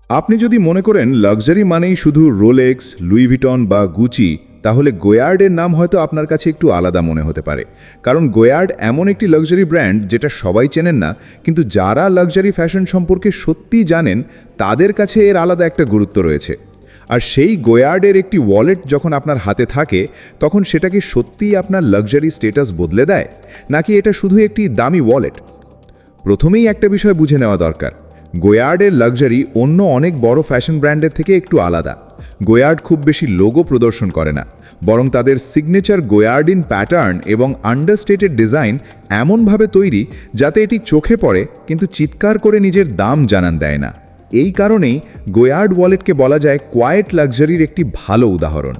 আপনি যদি মনে করেন লাক্সারি মানেই শুধু রোলেক্স, লুই ভিটন বা গুচি, তাহলে গোয়ার্ডের নাম হয়তো আপনার কাছে একটু আলাদা মনে হতে পারে। কারণ গোয়ার্ড এমন একটি লাক্সারি ব্র্যান্ড যেটা সবাই চেনেন না, কিন্তু যারা লাক্সারি ফ্যাশন সম্পর্কে সত্যিই জানেন তাদের কাছে এর আলাদা একটা গুরুত্ব রয়েছে। আর সেই গোয়ার্ডের একটি ওয়ালেট যখন আপনার হাতে থাকে, তখন সেটা কি সত্যিই আপনার লাক্সারি স্ট্যাটাস বদলে দেয়, নাকি এটা শুধু একটি দামি ওয়ালেট? প্রথমেই একটা বিষয় বুঝে নেওয়া দরকার। গোয়ার্ডের লাক্সারি অন্য অনেক বড় ফ্যাশন ব্র্যান্ডের থেকে একটু আলাদা। গোয়ার্ড খুব বেশি লোগো প্রদর্শন করে না, বরং তাদের সিগনেচার গোয়ার্ডিন প্যাটার্ন এবং আন্ডারস্টেটেড ডিজাইন এমনভাবে তৈরি যাতে এটি চোখে পড়ে কিন্তু চিৎকার করে নিজের দাম জানান দেয় না। এই কারণেই গোয়ার্ড ওয়ালেটকে বলা যায় কোয়াইট লাক্সারির একটি ভালো উদাহরণ।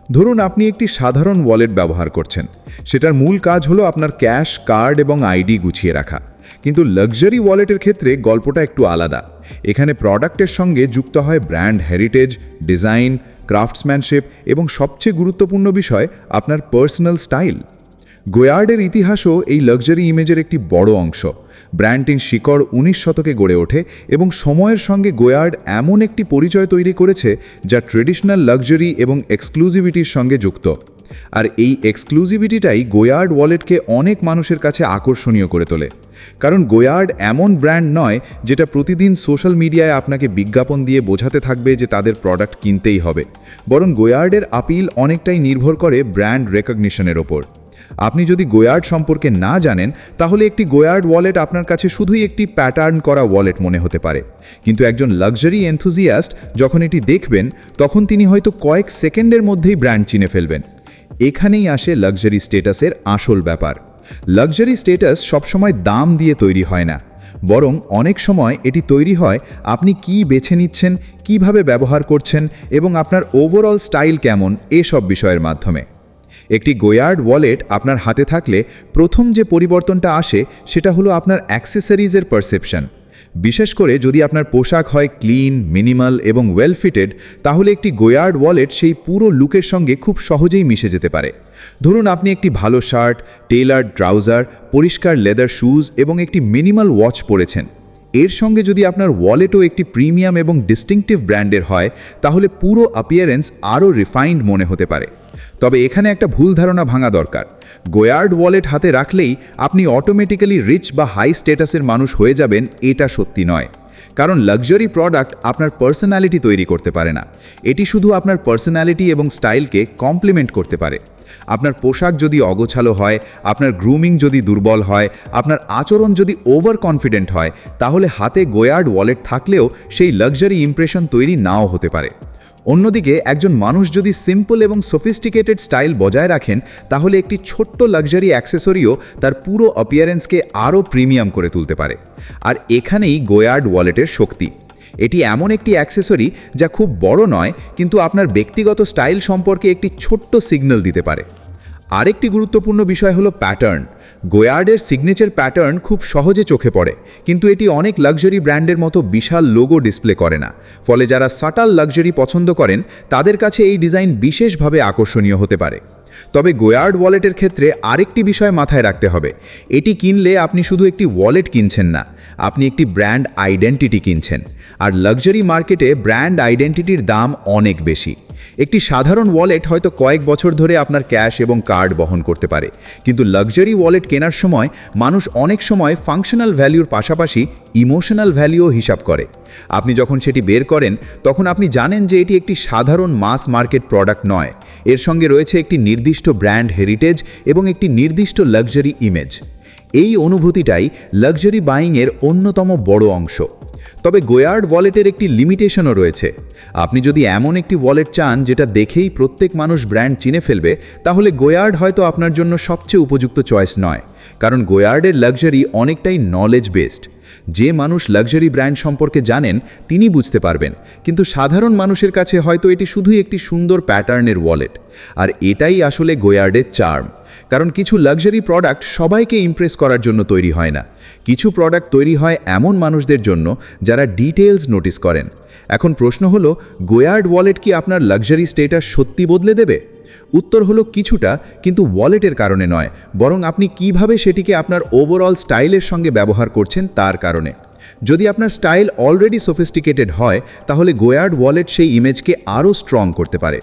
ধরুন আপনি একটি সাধারণ ওয়ালেট ব্যবহার করছেন, সেটার মূল কাজ হলো আপনার ক্যাশ, কার্ড এবং আইডি গুছিয়ে রাখা। কিন্তু লাক্সারি ওয়ালেটের ক্ষেত্রে গল্পটা একটু আলাদা। এখানে প্রোডাক্টের সঙ্গে যুক্ত হয় ব্র্যান্ড হেরিটেজ, ডিজাইন, ক্রাফটসম্যানশিপ এবং সবচেয়ে গুরুত্বপূর্ণ বিষয় আপনার পার্সোনাল স্টাইল। গোয়ার্ডের ইতিহাসও এই লাক্সারি ইমেজের একটি বড় অংশ। ব্র্যান্ডটির শিকড় 19 শতকে গড়ে ওঠে এবং সময়ের সঙ্গে গোয়ার্ড এমন একটি পরিচয় তৈরি করেছে যা ট্রেডিশনাল লাক্সারি এবং এক্সক্লুসিভিটির সঙ্গে যুক্ত। আর এই এক্সক্লুসিভিটিটাই গোয়ার্ড ওয়ালেটকে অনেক মানুষের কাছে আকর্ষণীয় করে তোলে। কারণ গোয়ার্ড এমন ব্র্যান্ড নয় যেটা প্রতিদিন সোশ্যাল মিডিয়ায় আপনাকে বিজ্ঞাপন দিয়ে বোঝাতে থাকবে যে তাদের প্রোডাক্ট কিনতেই হবে, বরং গোয়ার্ডের আপিল অনেকটাই নির্ভর করে ব্র্যান্ড রেকগনিশনের ওপর। আপনি যদি গোয়ার্ড সম্পর্কে না জানেন, তাহলে একটি গোয়ার্ড ওয়ালেট আপনার কাছে শুধুই একটি প্যাটার্ন করা ওয়ালেট মনে হতে পারে। কিন্তু একজন লাক্সারি এনথুজিয়াস্ট যখন এটি দেখবেন, তখন তিনি হয়তো কয়েক সেকেন্ডের মধ্যেই ব্র্যান্ড চিনে ফেলবেন। এখানেই আসে লাক্সারি স্ট্যাটাসের আসল ব্যাপার। লাক্সারি স্ট্যাটাস সবসময় দাম দিয়ে তৈরি হয় না, বরং অনেক সময় এটি তৈরি হয় আপনি কি বেছে নিচ্ছেন, কিভাবে ব্যবহার করছেন এবং আপনার ওভারঅল স্টাইল কেমন, এসব বিষয়ের মাধ্যমে। একটি গোয়ার্ড ওয়ালেট আপনার হাতে থাকলে প্রথম যে পরিবর্তনটা আসে সেটা হলো আপনার অ্যাক্সেসরিজের পারসেপশন। বিশেষ করে যদি আপনার পোশাক হয় ক্লিন, মিনিমাল এবং ওয়েল ফিটেড, তাহলে একটি গোয়ার্ড ওয়ালেট সেই পুরো লুকের সঙ্গে খুব সহজেই মিশে যেতে পারে। ধরুন আপনি একটি ভালো শার্ট, টেইলার্ড ট্রাউজার, পরিষ্কার লেদার শুজ এবং একটি মিনিমাল ওয়াচ পরেছেন। এর সঙ্গে যদি আপনার ওয়ালেটও একটি প্রিমিয়াম এবং ডিস্টিংটিভ ব্র্যান্ডের হয়, তাহলে পুরো অ্যাপিয়ারেন্স আরও রিফাইন্ড মনে হতে পারে। তবে এখানে একটা ভুল ধারণা ভাঙা দরকার। গোয়ার্ড ওয়ালেট হাতে রাখলেই আপনি অটোমেটিক্যালি রিচ বা হাই স্ট্যাটাসের মানুষ হয়ে যাবেন, এটা সত্যি নয়। কারণ লাক্সারি প্রোডাক্ট আপনার পার্সোনালিটি তৈরি করতে পারে না, এটি শুধু আপনার পার্সোনালিটি এবং স্টাইলকে কমপ্লিমেন্ট করতে পারে। আপনার পোশাক যদি অগোছালো হয়, আপনার গ্রুমিং যদি দুর্বল হয়, আপনার আচরণ যদি ওভার কনফিডেন্ট হয়, তাহলে হাতে গোয়ার্ড ওয়ালেট থাকলেও সেই লাক্সারি ইমপ্রেশন তৈরি নাও হতে পারে। অন্যদিকে একজন মানুষ যদি সিম্পল এবং সফিস্টিকেটেড স্টাইল বজায় রাখেন, তাহলে একটি ছোট্ট লাক্সারি অ্যাক্সেসরিও তার পুরো অ্যাপিয়ারেন্সকে আরও প্রিমিয়াম করে তুলতে পারে। আর এখানেই গোয়ার্ড ওয়ালেটের শক্তি। এটি এমন একটি অ্যাক্সেসরি যা খুব বড় নয়, কিন্তু আপনার ব্যক্তিগত স্টাইল সম্পর্কে একটি ছোট্ট সিগন্যাল দিতে পারে। আরেকটি গুরুত্বপূর্ণ বিষয় হলো প্যাটার্ন। গোয়ার্ডের সিগনেচার প্যাটার্ন খুব সহজে চোখে পড়ে, কিন্তু এটি অনেক লাক্সারি ব্র্যান্ডের মতো বিশাল লোগো ডিসপ্লে করে না। ফলে যারা সাটাল লাক্সারি পছন্দ করেন, তাদের কাছে এই ডিজাইন বিশেষভাবে আকর্ষণীয় হতে পারে। তবে গোয়ার্ড ওয়ালেটের ক্ষেত্রে আরেকটি বিষয় মাথায় রাখতে হবে। এটি কিনলে আপনি শুধু একটি ওয়ালেট কিনছেন না, আপনি একটি ব্র্যান্ড আইডেন্টিটি কিনছেন। আর লাক্সারি মার্কেটে ব্র্যান্ড আইডেন্টিটির দাম অনেক বেশি। একটি সাধারণ ওয়ালেট হয়তো কয়েক বছর ধরে আপনার ক্যাশ এবং কার্ড বহন করতে পারে, কিন্তু লাক্সারি ওয়ালেট কেনার সময় মানুষ অনেক সময় ফাংশনাল ভ্যালুর পাশাপাশি ইমোশনাল ভ্যালুও হিসাব করে। আপনি যখন সেটি বের করেন, তখন আপনি জানেন যে এটি একটি সাধারণ মাস মার্কেট প্রোডাক্ট নয়, এর সঙ্গে রয়েছে একটি নির্দিষ্ট ব্র্যান্ড হেরিটেজ এবং একটি নির্দিষ্ট লাক্সারি ইমেজ। এই অনুভূতিটাই লাক্সারি বাইংয়ের অন্যতম বড় অংশ। তবে গোয়ার্ড ওয়ালেটের একটি লিমিটেশনও রয়েছে। আপনি যদি এমন একটি ওয়ালেট চান যেটা দেখেই প্রত্যেক মানুষ ব্র্যান্ড চিনে ফেলবে, তাহলে গোয়ার্ড হয়তো আপনার জন্য সবচেয়ে উপযুক্ত চয়েস নয়। কারণ গোয়ার্ডের লাক্সারি অনেকটাই নলেজ বেসড। যে মানুষ লাক্সারি ব্র্যান্ড সম্পর্কে জানেন তিনি বুঝতে পারবেন, কিন্তু সাধারণ মানুষের কাছে হয়তো এটি শুধুই একটি সুন্দর প্যাটার্নের ওয়ালেট। আর এটাই আসলে গোয়ার্ডের চার্ম। কারণ কিছু লাক্সারি প্রোডাক্ট সবাইকে ইমপ্রেস করার জন্য তৈরি হয় না। কিছু প্রোডাক্ট তৈরি হয় এমন মানুষদের জন্য যারা ডিটেলস নোটিস করেন। এখন প্রশ্ন হলো, গোয়ার্ড ওয়ালেট কি আপনার লাক্সারি স্ট্যাটাস সত্যি বদলে দেবে? উত্তর হলো কিছুটা, কিন্তু ওয়ালেটের কারণে নয়, বরং আপনি কিভাবে সেটিকে আপনার ওভারঅল স্টাইলের সঙ্গে ব্যবহার করছেন তার কারণে। যদি আপনার স্টাইল অলরেডি সোফিস্টিকেটেড হয় তাহলে গোয়ার্ড ওয়ালেট সেই ইমেজকে আরও স্ট্রং করতে পারে।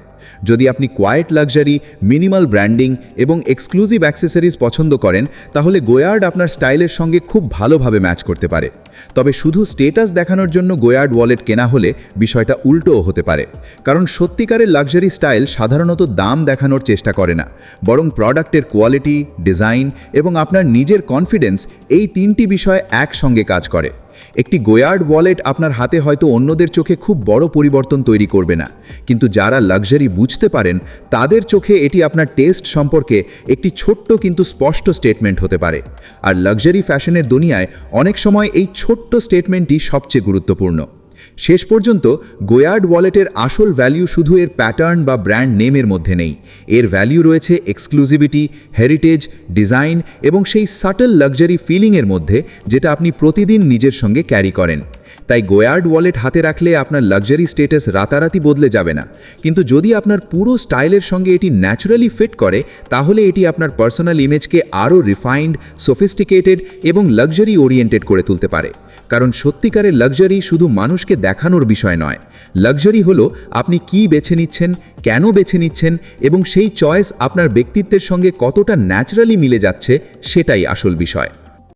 যদি আপনি কোয়াইট লাক্সারি, মিনিমাল ব্র্যান্ডিং এবং এক্সক্লুসিভ অ্যাক্সেসরিজ পছন্দ করেন তাহলে গোয়ার্ড আপনার স্টাইলের সঙ্গে খুব ভালোভাবে ম্যাচ করতে পারে। তবে শুধু স্টেটাস দেখানোর জন্য গোয়ার্ড ওয়ালেট কেনা হলে বিষয়টা উল্টোও হতে পারে, কারণ সত্যিকারের লাক্সারি স্টাইল সাধারণত দাম দেখানোর চেষ্টা করে না, বরং প্রোডাক্টের কোয়ালিটি, ডিজাইন এবং আপনার নিজের কনফিডেন্স এই তিনটি বিষয় একসঙ্গে কাজ করে। একটি গোয়ার্ড ওয়ালেট আপনার হাতে হয়তো অন্যদের চোখে খুব বড় পরিবর্তন তৈরি করবে না, কিন্তু যারা লাক্সারি বুঝতে পারেন তাদের চোখে এটি আপনার টেস্ট সম্পর্কে একটি ছোট্ট কিন্তু স্পষ্ট স্টেটমেন্ট হতে পারে। আর লাক্সারি ফ্যাশনের দুনিয়ায় অনেক সময় এই ছোট্ট স্টেটমেন্টই সবচেয়ে গুরুত্বপূর্ণ। শেষ পর্যন্ত গোয়ার্ড ওয়ালেটের আসল ভ্যালু শুধু এর প্যাটার্ন বা ব্র্যান্ড নেমের মধ্যে নেই, এর ভ্যালু রয়েছে এক্সক্লুসিভিটি, হেরিটেজ, ডিজাইন এবং সেই সাটল লাক্সারি ফিলিংয়ের মধ্যে, যেটা আপনি প্রতিদিন নিজের সঙ্গে ক্যারি করেন। তাই গোয়ার্ড ওয়ালেট হাতে রাখলে আপনার লাক্সারি স্টেটাস রাতারাতি বদলে যাবে না, কিন্তু যদি আপনার পুরো স্টাইলের সঙ্গে এটি ন্যাচারালি ফিট করে তাহলে এটি আপনার পার্সোনাল ইমেজকে আরও রিফাইন্ড, সোফিস্টিকেটেড এবং লাক্সারি ওরিয়েন্টেড করে তুলতে পারে। কারণ সত্যিকারের লাক্সারি শুধু মানুষকে দেখানোর বিষয় নয়, লাক্সারি হলো আপনি কি বেছে নিচ্ছেন, কেন বেছে নিচ্ছেন এবং সেই চয়েস আপনার ব্যক্তিত্বের সঙ্গে কতটা ন্যাচারালি মিলে যাচ্ছে, সেটাই আসল বিষয়।